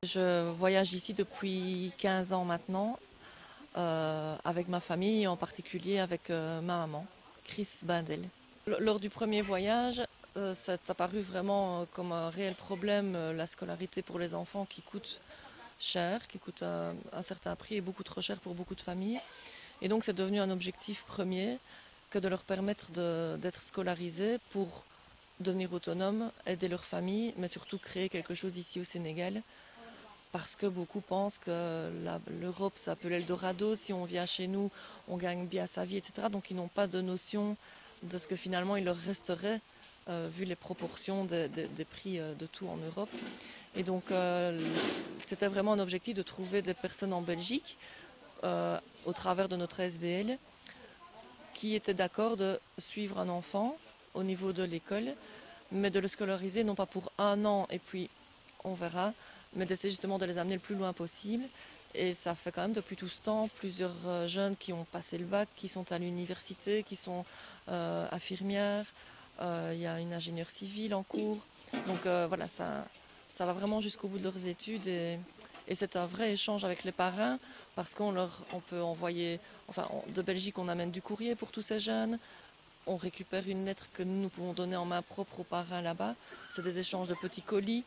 Je voyage ici depuis 15 ans maintenant, avec ma famille, en particulier avec ma maman, Chris Bindel. Lors du premier voyage, c'est apparu vraiment comme un réel problème, la scolarité pour les enfants qui coûte cher, qui coûte un certain prix et beaucoup trop cher pour beaucoup de familles. Et donc c'est devenu un objectif premier que de leur permettre d'être scolarisés pour devenir autonomes, aider leur famille, mais surtout créer quelque chose ici au Sénégal. Parce que beaucoup pensent que l'Europe, c'est un peu l'Eldorado. Si on vient chez nous, on gagne bien sa vie, etc. Donc ils n'ont pas de notion de ce que finalement il leur resterait, vu les proportions des prix de tout en Europe. Et donc c'était vraiment un objectif de trouver des personnes en Belgique, au travers de notre SBL, qui étaient d'accord de suivre un enfant au niveau de l'école, mais de le scolariser non pas pour un an et puis on verra, mais d'essayer justement de les amener le plus loin possible. Et ça fait quand même depuis tout ce temps plusieurs jeunes qui ont passé le bac, qui sont à l'université, qui sont infirmières. Il y a une ingénieure civile en cours. Donc voilà, ça va vraiment jusqu'au bout de leurs études. Et c'est un vrai échange avec les parrains parce on peut envoyer, enfin de Belgique on amène du courrier pour tous ces jeunes. On récupère une lettre que nous pouvons donner en main propre aux parrains là-bas. C'est des échanges de petits colis.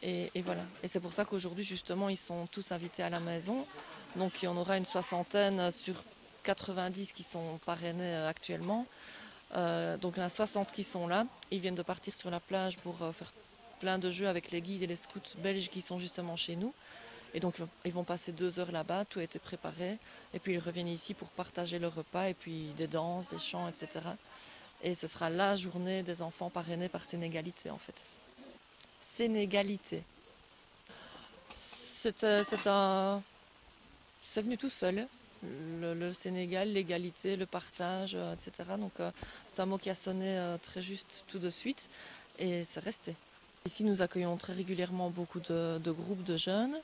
Et voilà. Et c'est pour ça qu'aujourd'hui, justement, ils sont tous invités à la maison. Donc il y en aura une soixantaine sur 90 qui sont parrainés actuellement. Donc il y en a 60 qui sont là. Ils viennent de partir sur la plage pour faire plein de jeux avec les guides et les scouts belges qui sont justement chez nous. Et donc ils vont passer 2 heures là-bas, tout a été préparé. Et puis ils reviennent ici pour partager le repas et puis des danses, des chants, etc. Et ce sera la journée des enfants parrainés par Sénégalité en fait. Sénégalité. C'est venu tout seul. Le Sénégal, l'égalité, le partage, etc. Donc c'est un mot qui a sonné très juste tout de suite et c'est resté. Ici, nous accueillons très régulièrement beaucoup de groupes de jeunes,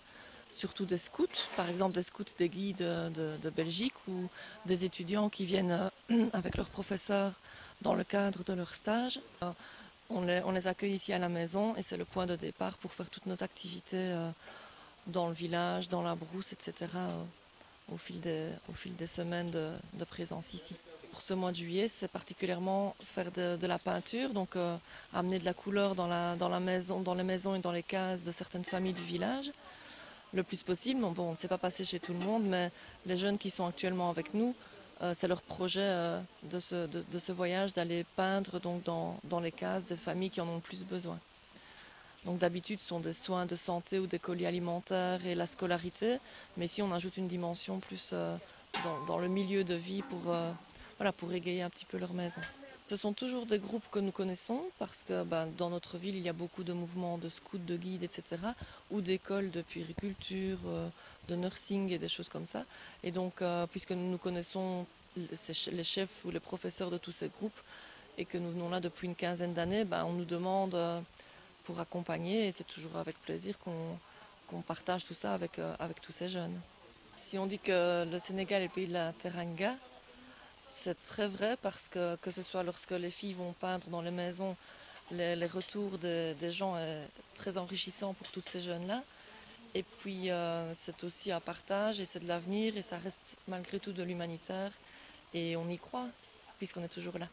surtout des scouts, par exemple des scouts, des guides de Belgique ou des étudiants qui viennent avec leurs professeurs dans le cadre de leur stage. On les accueille ici à la maison et c'est le point de départ pour faire toutes nos activités dans le village, dans la brousse, etc. Au fil des semaines de présence ici. Pour ce mois de juillet, c'est particulièrement faire de la peinture, donc amener de la couleur dans la maison, dans les maisons et dans les cases de certaines familles du village, le plus possible. Bon, on ne s'est pas passé chez tout le monde, mais les jeunes qui sont actuellement avec nous, c'est leur projet de ce voyage d'aller peindre donc, dans les cases des familles qui en ont le plus besoin. Donc d'habitude, ce sont des soins de santé ou des colis alimentaires et la scolarité, mais ici on ajoute une dimension plus dans le milieu de vie voilà, pour égayer un petit peu leur maison. Ce sont toujours des groupes que nous connaissons parce que dans notre ville, il y a beaucoup de mouvements de scouts, de guides, etc. ou d'écoles de puériculture, de nursing et des choses comme ça. Et donc, puisque nous connaissons les chefs ou les professeurs de tous ces groupes et que nous venons là depuis une quinzaine d'années, on nous demande pour accompagner et c'est toujours avec plaisir qu'on partage tout ça avec tous ces jeunes. Si on dit que le Sénégal est le pays de la teranga, c'est très vrai parce que ce soit lorsque les filles vont peindre dans les maisons, les retours des gens est très enrichissant pour toutes ces jeunes-là. Et puis c'est aussi un partage et c'est de l'avenir et ça reste malgré tout de l'humanitaire et on y croit puisqu'on est toujours là.